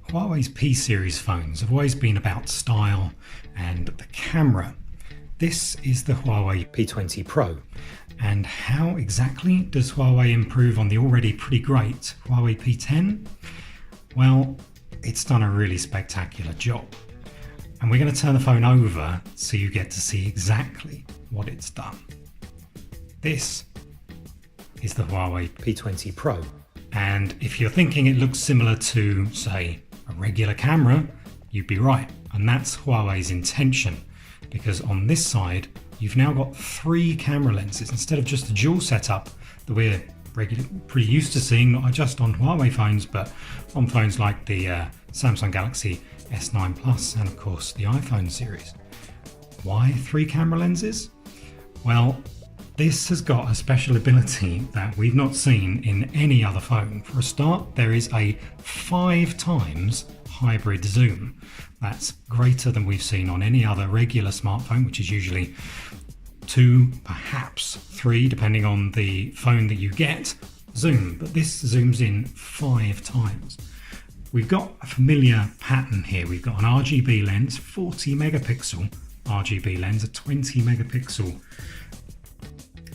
Huawei's P series phones have always been about style and the camera. This is the Huawei P20 Pro. And how exactly does Huawei improve on the already pretty great Huawei P10? Well, it's done a really spectacular job. And we're going to turn the phone over so you get to see exactly what it's done. This is the Huawei P20 Pro. And if you're thinking it looks similar to, say, a regular camera, you'd be right. And that's Huawei's intention, because on this side, you've now got 3 camera lenses instead of just the dual setup that we're pretty used to seeing, not just on Huawei phones, but on phones like the Samsung Galaxy S9 Plus and of course the iPhone series. Why 3 camera lenses? Well, this has got a special ability that we've not seen in any other phone. For a start, there is a 5 times hybrid zoom. That's greater than we've seen on any other regular smartphone, which is usually 2, perhaps 3, depending on the phone that you get, zoom. But this zooms in 5 times. We've got a familiar pattern here. We've got an RGB lens, 40 megapixel RGB lens, a 20 megapixel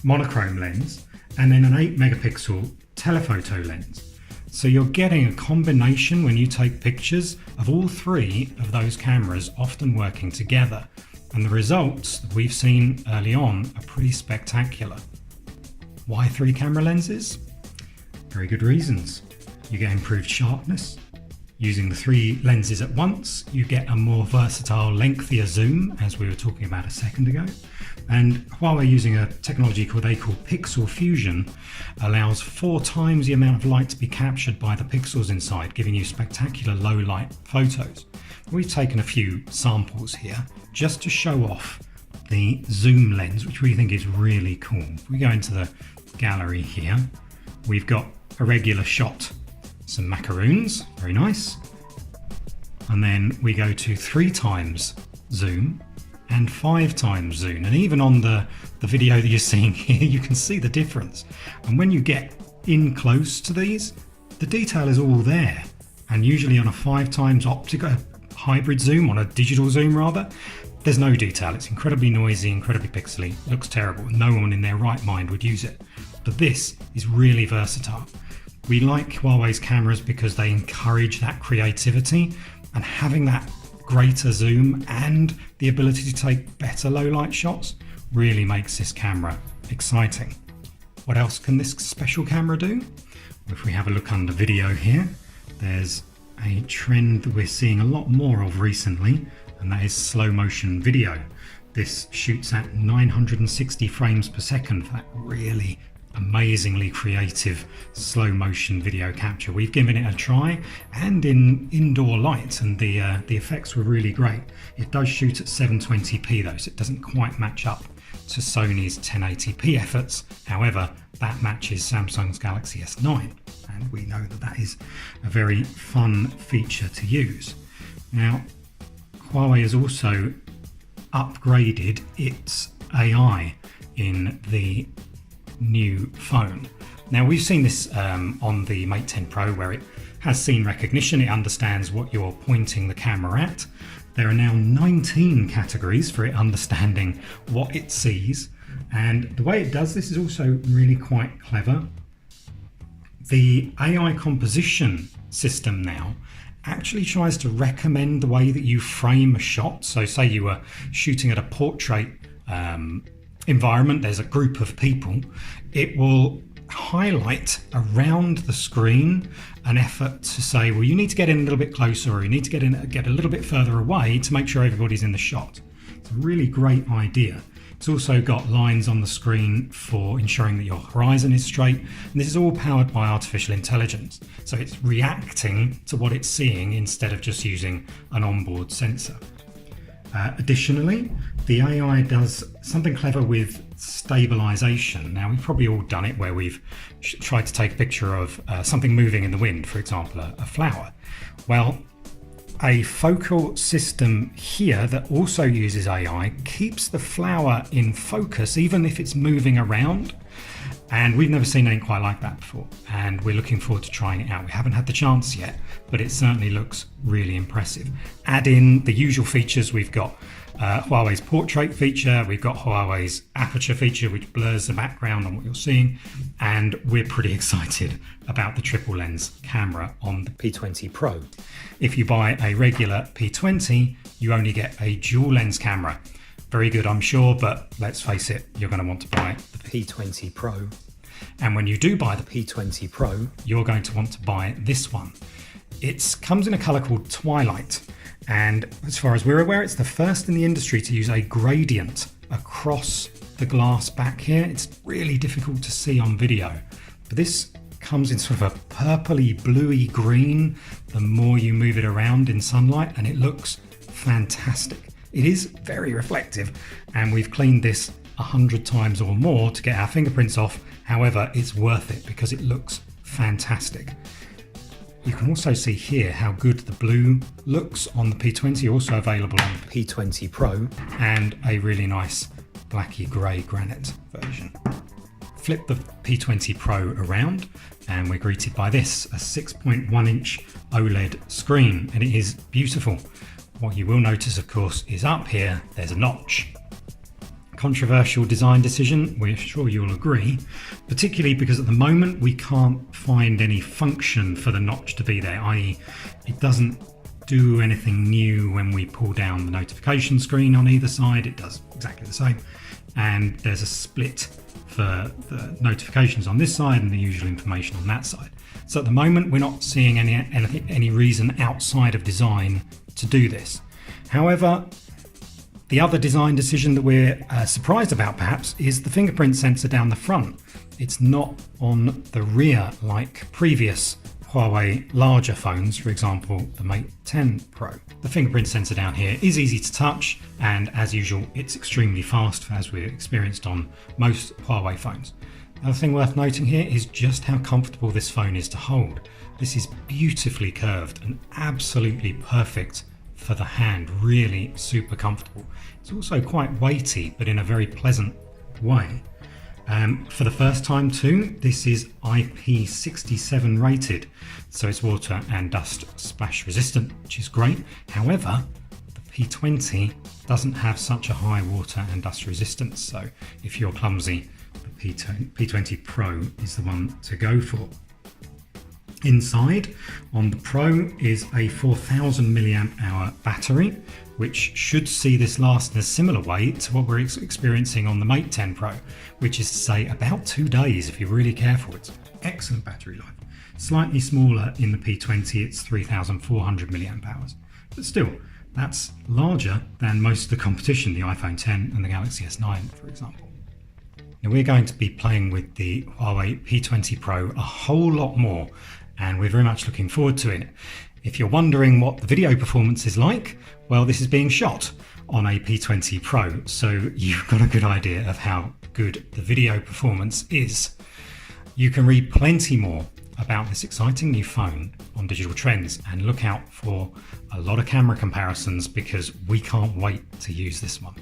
monochrome lens, and then an 8 megapixel telephoto lens. So you're getting a combination when you take pictures of all 3 of those cameras often working together. And the results that we've seen early on are pretty spectacular. Why 3 camera lenses? Very good reasons. You get improved sharpness. Using the 3 lenses at once, you get a more versatile, lengthier zoom, as we were talking about a second ago. And Huawei, using a technology they call pixel fusion, allows 4 times the amount of light to be captured by the pixels inside, giving you spectacular low light photos. We've taken a few samples here just to show off the zoom lens, which we think is really cool. If we go into the gallery here, we've got a regular shot, some macaroons, very nice. And then we go to 3 times zoom and 5 times zoom. And even on the video that you're seeing here, you can see the difference. And when you get in close to these, the detail is all there. And usually on a 5 times optical hybrid zoom, on a digital zoom rather, there's no detail. It's incredibly noisy, incredibly pixely, looks terrible. No one in their right mind would use it. But this is really versatile. We like Huawei's cameras because they encourage that creativity, and having that greater zoom and the ability to take better low light shots really makes this camera exciting. What else can this special camera do? If we have a look under video here, there's a trend that we're seeing a lot more of recently, and that is slow motion video. This shoots at 960 frames per second for that really amazingly creative slow motion video capture. We've given it a try, and in indoor light, and the effects were really great. It does shoot at 720p though, so it doesn't quite match up to Sony's 1080p efforts. However, that matches Samsung's Galaxy S9, and we know that that is a very fun feature to use. Now, Huawei has also upgraded its AI in the new phone. Now, we've seen this on the Mate 10 Pro, where it has scene recognition. It understands what you're pointing the camera at. There are now 19 categories for it understanding what it sees, and the way it does this is also really quite clever. The AI composition system now actually tries to recommend the way that you frame a shot. So say you were shooting at a portrait environment, there's a group of people, it will highlight around the screen an effort to say, well, you need to get in a little bit closer, or you need to get a little bit further away to make sure everybody's in the shot. It's a really great idea. It's also got lines on the screen for ensuring that your horizon is straight, and this is all powered by artificial intelligence. So it's reacting to what it's seeing instead of just using an onboard sensor. Additionally, the AI does something clever with stabilization. Now, we've probably all done it where we've tried to take a picture of something moving in the wind, for example, a flower. Well, a focal system here that also uses AI, keeps the flower in focus even if it's moving around. And we've never seen anything quite like that before, and we're looking forward to trying it out. We haven't had the chance yet, but it certainly looks really impressive. Add in the usual features. We've got Huawei's portrait feature, we've got Huawei's aperture feature, which blurs the background on what you're seeing, and we're pretty excited about the triple lens camera on the P20 Pro. If you buy a regular P20, you only get a dual lens camera. Very good, I'm sure, but let's face it, you're going to want to buy the P20 Pro. And when you do buy the P20 Pro, you're going to want to buy this one. It comes in a color called Twilight. And as far as we're aware, it's the first in the industry to use a gradient across the glass back here. It's really difficult to see on video, but this comes in sort of a purpley bluey green the more you move it around in sunlight, and it looks fantastic. It is very reflective, and we've cleaned this 100 times or more to get our fingerprints off. However, it's worth it because it looks fantastic. You can also see here how good the blue looks on the P20, also available on the P20 Pro, and a really nice blacky grey granite version. Flip the P20 Pro around and we're greeted by this, a 6.1 inch OLED screen, and it is beautiful. What you will notice, of course, is up here there's a notch. Controversial design decision, we're sure you'll agree, particularly because at the moment we can't find any function for the notch to be there, i.e. it doesn't do anything new when we pull down the notification screen on either side. It does exactly the same, and there's a split for the notifications on this side and the usual information on that side. So at the moment we're not seeing any reason outside of design to do this. However, the other design decision that we're surprised about perhaps is the fingerprint sensor down the front. It's not on the rear like previous Huawei larger phones, for example the Mate 10 Pro. The fingerprint sensor down here is easy to touch, and as usual it's extremely fast, as we've experienced on most Huawei phones. Another thing worth noting here is just how comfortable this phone is to hold. This is beautifully curved and absolutely perfect for the hand, really super comfortable. It's also quite weighty, but in a very pleasant way. For the first time too, this is IP67 rated, so it's water and dust splash resistant, which is great. However, the P20 doesn't have such a high water and dust resistance, so if you're clumsy, the P20 Pro is the one to go for. Inside on the Pro is a 4000 milliamp hour battery, which should see this last in a similar way to what we're experiencing on the Mate 10 Pro, which is to say about 2 days if you're really careful. It's excellent battery life. Slightly smaller in the P20, it's 3400 milliamp hours, but still that's larger than most of the competition, the iPhone 10 and the Galaxy S9 for example. Now we're going to be playing with the Huawei P20 Pro a whole lot more, and we're very much looking forward to it. If you're wondering what the video performance is like, well, this is being shot on a P20 Pro, so you've got a good idea of how good the video performance is. You can read plenty more about this exciting new phone on Digital Trends, and look out for a lot of camera comparisons because we can't wait to use this one.